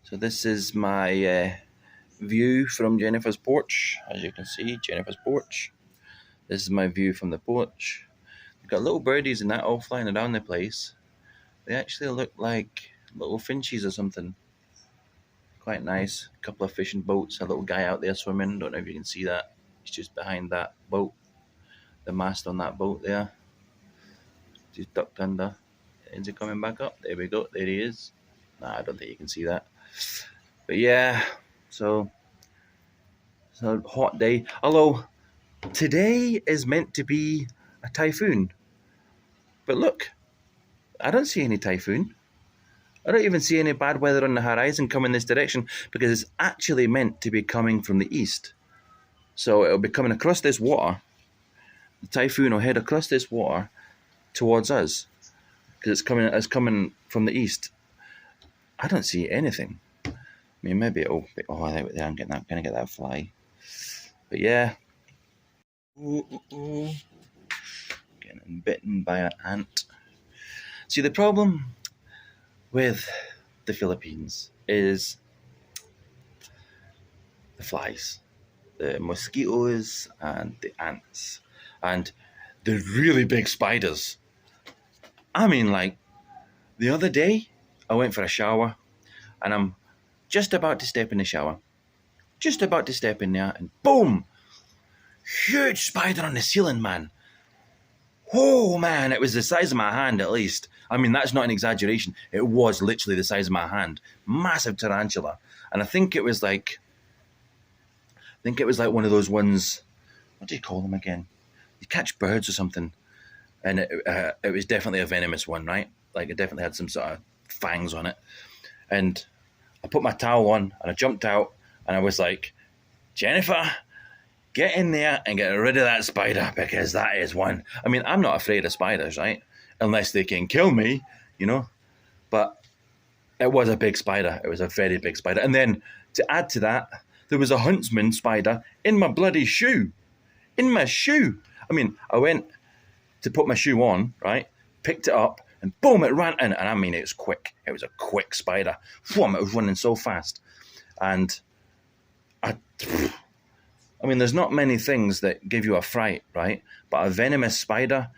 So this is my view from Jennifer's porch. As you can see, Jennifer's porch. This is my view from the porch. We've got little birdies and that all flying around the place. They actually look like little finches or something. Quite nice. A couple of fishing boats, a little guy out there swimming. Don't know if you can see that. He's just behind that boat. The mast on that boat there. Just ducked under. Is he coming back up? There we go. There he is. Nah, I don't think you can see that. But yeah, so it's a hot day. Although today is meant to be a typhoon. But look, I don't see any typhoon. I don't even see any bad weather on the horizon coming this direction because it's actually meant to be coming from the east. So it'll be coming across this water. The typhoon will head across this water towards us because it's coming from the east. I don't see anything. I mean, maybe it'll be, I'm gonna get that fly. But yeah. Getting bitten by an ant. See, the problem with the Philippines is the flies, the mosquitoes and the ants and the really big spiders. I mean, like the other day I went for a shower and I'm just about to step in the shower, just about to step in there, and boom, huge spider on the ceiling, man. Oh man, it was the size of my hand at least. I mean, that's not an exaggeration. It was literally the size of my hand. Massive tarantula. And I think it was like one of those ones, what do you call them again? You catch birds or something. And it was definitely a venomous one, right? Like it definitely had some sort of fangs on it. And I put my towel on and I jumped out and I was like, Jennifer, get in there and get rid of that spider because that is one. I mean, I'm not afraid of spiders, right? Unless they can kill me, you know. But it was a big spider. It was a very big spider. And then to add to that, there was a huntsman spider in my bloody shoe. In my shoe. I mean, I went to put my shoe on, right? Picked it up and boom, it ran in. And I mean, it was quick. It was a quick spider. Boom, it was running so fast. And I mean, there's not many things that give you a fright, right? But a venomous spider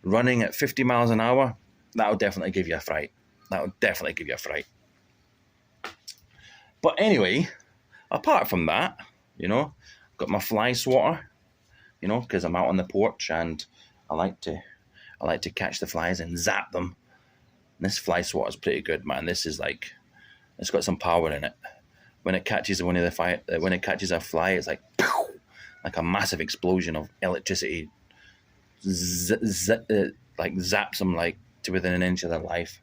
running at 50 miles an hour, that'll definitely give you a fright. That'll definitely give you a fright. But anyway, apart from that, you know, got my fly swatter, you know, because I'm out on the porch and I like to catch the flies and zap them. And this fly swatter is pretty good, man. This is like, it's got some power in it. When it catches a fly, it's like, pow, like a massive explosion of electricity. Like zaps them like to within an inch of their life.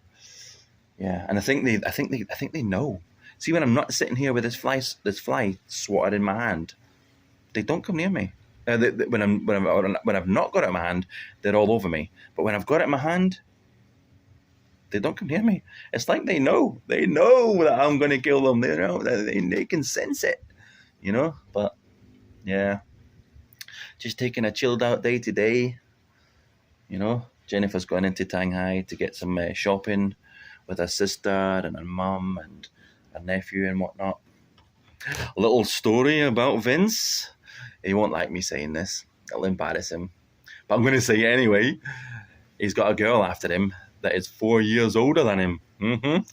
Yeah, and I think they know. See, when I'm not sitting here with this fly swatted in my hand, they don't come near me. When I've not got it in my hand, they're all over me. But when I've got it in my hand, they don't come near me. It's like they know that I'm going to kill them. They know they can sense it, you know. But yeah, just taking a chilled out day today. You know, Jennifer's gone into Shanghai to get some shopping with her sister and her mum and her nephew and whatnot. A little story about Vince. He won't like me saying this. It'll embarrass him. But I'm going to say it anyway. He's got a girl after him that is 4 years older than him.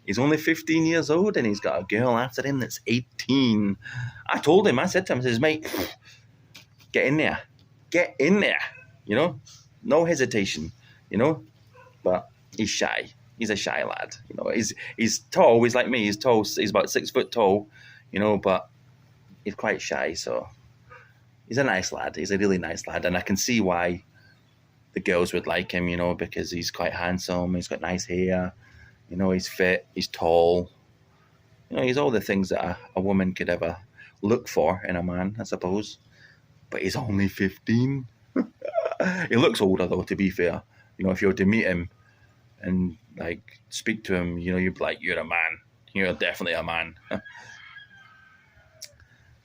He's only 15 years old and he's got a girl after him that's 18. I said to him, I says, mate, get in there. Get in there, you know? No hesitation, you know, but he's shy. He's a shy lad, you know. He's tall. He's like me. He's tall. He's about 6 foot tall, you know, but he's quite shy. So he's a nice lad. He's a really nice lad, and I can see why the girls would like him, you know, because he's quite handsome. He's got nice hair, you know. He's fit. He's tall. You know, he's all the things that a woman could ever look for in a man, I suppose. But he's only 15. He looks older though, to be fair. You know, if you were to meet him and like speak to him, you know, you'd be like, you're a man. You're definitely a man. But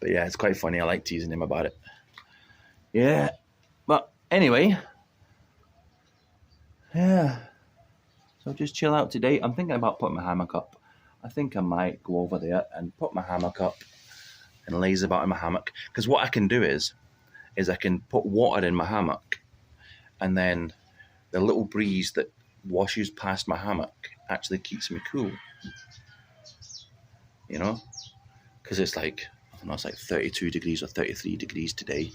yeah, it's quite funny. I like teasing him about it. Yeah. But anyway, yeah. So just chill out today. I'm thinking about putting my hammock up. I think I might go over there and put my hammock up and laze about in my hammock. Because what I can do is I can put water in my hammock, and then the little breeze that washes past my hammock actually keeps me cool. You know, because it's like, I don't know, it's like 32 degrees or 33 degrees today.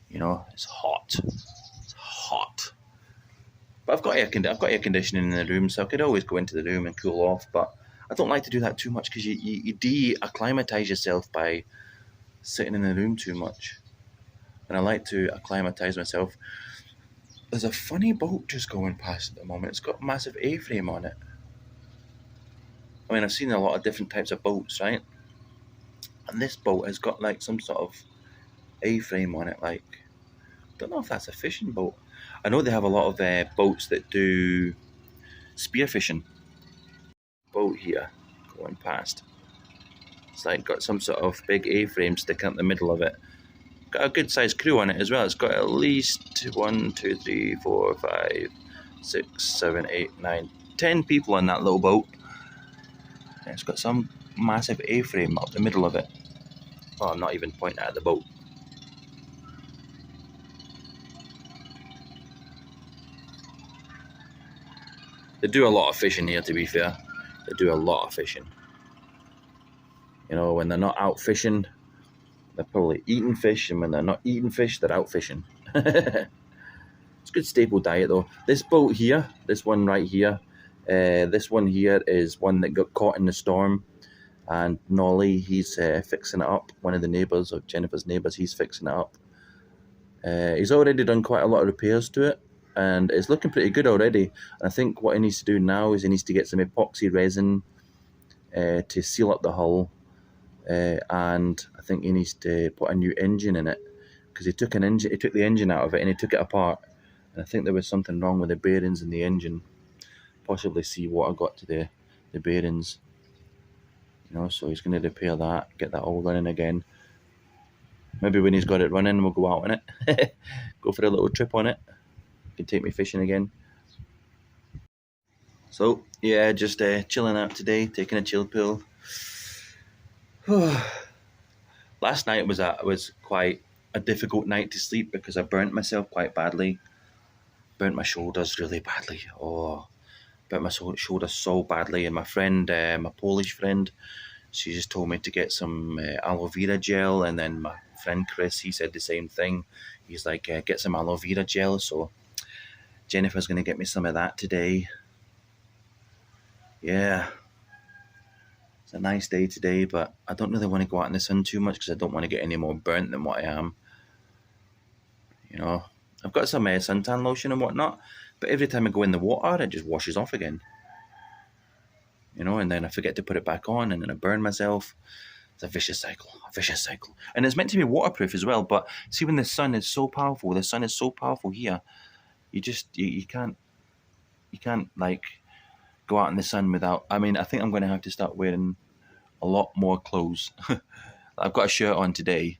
You know, it's hot. It's hot. But I've got air conditioning in the room, so I could always go into the room and cool off. But I don't like to do that too much because you de-acclimatize yourself by sitting in the room too much. And I like to acclimatize myself. There's a funny boat just going past at the moment. It's got a massive A-frame on it. I mean, I've seen a lot of different types of boats, right? And this boat has got like some sort of A-frame on it. Like, I don't know if that's a fishing boat. I know they have a lot of boats that do spearfishing. Boat here going past. It's like got some sort of big A-frame sticking out the middle of it. Got a good sized crew on it as well. It's got at least 1, 2, 3, 4, 5, 6, 7, 8, 9, 10 people on that little boat. And it's got some massive A-frame up the middle of it. Well, I'm not even pointing at the boat. They do a lot of fishing here, to be fair. They do a lot of fishing. You know, when they're not out fishing, they're probably eating fish, and when they're not eating fish, they're out fishing. It's a good staple diet, though. This boat here, this one right here, this one here is one that got caught in the storm, and Nolly, he's fixing it up. One of the neighbours, of Jennifer's neighbours, he's fixing it up. He's already done quite a lot of repairs to it, and it's looking pretty good already. And I think what he needs to do now is he needs to get some epoxy resin to seal up the hull, and I think he needs to put a new engine in it, because he took the engine out of it and he took it apart, and I think there was something wrong with the bearings in the engine. Possibly seawater got to the bearings, you know, so he's going to repair that, get that all running again. Maybe when he's got it running, we'll go out on it, go for a little trip on it. He can take me fishing again. So yeah, just chilling out today, taking a chill pill. Last night was quite a difficult night to sleep because I burnt myself quite badly. Burnt my shoulders really badly. Oh, burnt my shoulder so badly. And my friend, my Polish friend, she just told me to get some aloe vera gel. And then my friend Chris, he said the same thing. He's like, get some aloe vera gel. So Jennifer's going to get me some of that today. Yeah. It's a nice day today, but I don't really want to go out in the sun too much because I don't want to get any more burnt than what I am. You know, I've got some suntan lotion and whatnot, but every time I go in the water, it just washes off again. You know, and then I forget to put it back on, and then I burn myself. It's a vicious cycle, And it's meant to be waterproof as well, but see, when the sun is so powerful here, you can't like go out in the sun without. I mean, I think I'm going to have to start wearing a lot more clothes. I've got a shirt on today,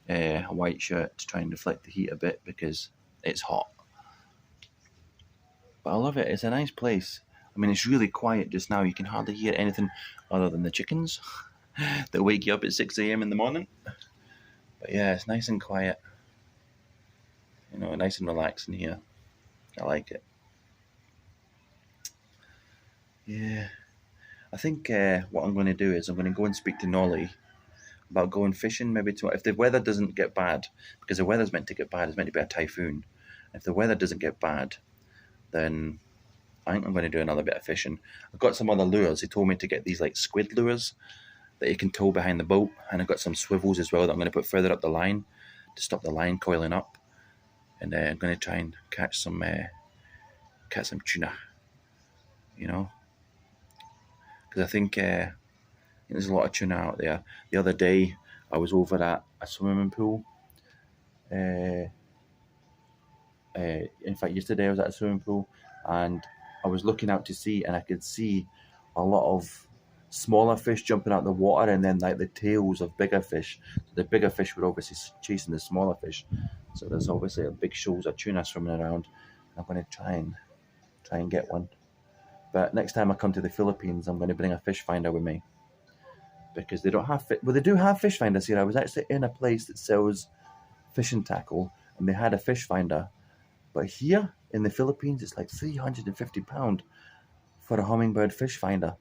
a white shirt, to try and deflect the heat a bit because it's hot. But I love it. It's a nice place. I mean, it's really quiet just now. You can hardly hear anything other than the chickens that wake you up at 6 a.m. in the morning. But yeah, it's nice and quiet. You know, nice and relaxing here. I like it. Yeah. I think what I'm going to do is I'm going to go and speak to Nolly about going fishing maybe tomorrow. If the weather doesn't get bad, because the weather's meant to get bad, it's meant to be a typhoon. If the weather doesn't get bad, then I think I'm going to do another bit of fishing. I've got some other lures. He told me to get these like squid lures that you can tow behind the boat, and I've got some swivels as well that I'm going to put further up the line to stop the line coiling up. And I'm going to try and catch some tuna, you know, because I think there's a lot of tuna out there. The other day I was over at a swimming pool. In fact, yesterday I was at a swimming pool, and I was looking out to sea, and I could see a lot of smaller fish jumping out the water, and then like the tails of bigger fish. So the bigger fish were obviously chasing the smaller fish. So there's obviously a big shoals of tuna swimming around. I'm going to try and get one. But next time I come to the Philippines, I'm going to bring a fish finder with me, because they don't have well, they do have fish finders here. I was actually in a place that sells fishing tackle, and they had a fish finder. But here in the Philippines, it's like £350 for a hummingbird fish finder.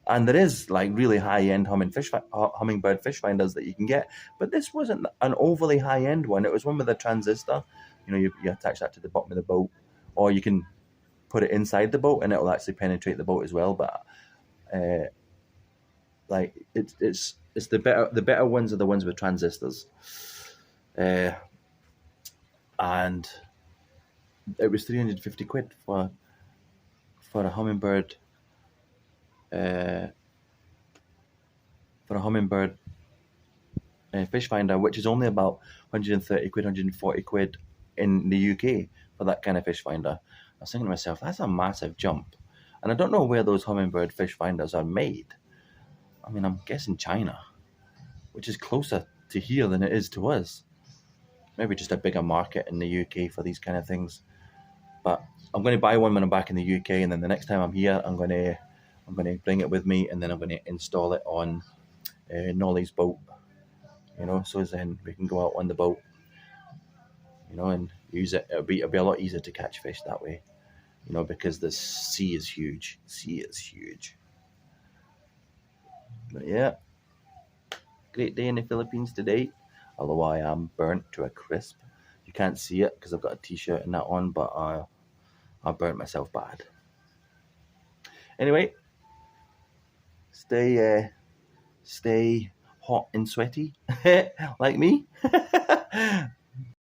And there is like really high-end hummingbird fish finders that you can get, but this wasn't an overly high-end one. It was one with a transistor. You attach that to the bottom of the boat, or you can put it inside the boat, and it will actually penetrate the boat as well. But like it's the better ones are the ones with transistors, and it was £350 for a hummingbird. For a hummingbird fish finder, which is only about £130, £140 in the UK for that kind of fish finder. I was thinking to myself, that's a massive jump. And I don't know where those hummingbird fish finders are made. I mean, I'm guessing China, which is closer to here than it is to us. Maybe just a bigger market in the UK for these kind of things. But I'm going to buy one when I'm back in the UK, and then the next time I'm here, I'm going to bring it with me, and then I'm going to install it on Nolly's boat. So then we can go out on the boat, and use it. It'll be a lot easier to catch fish that way, because the sea is huge. But yeah, great day in the Philippines today, although I am burnt to a crisp. You can't see it because I've got a t-shirt and that on, but I burnt myself bad. Anyway, stay hot and sweaty like me.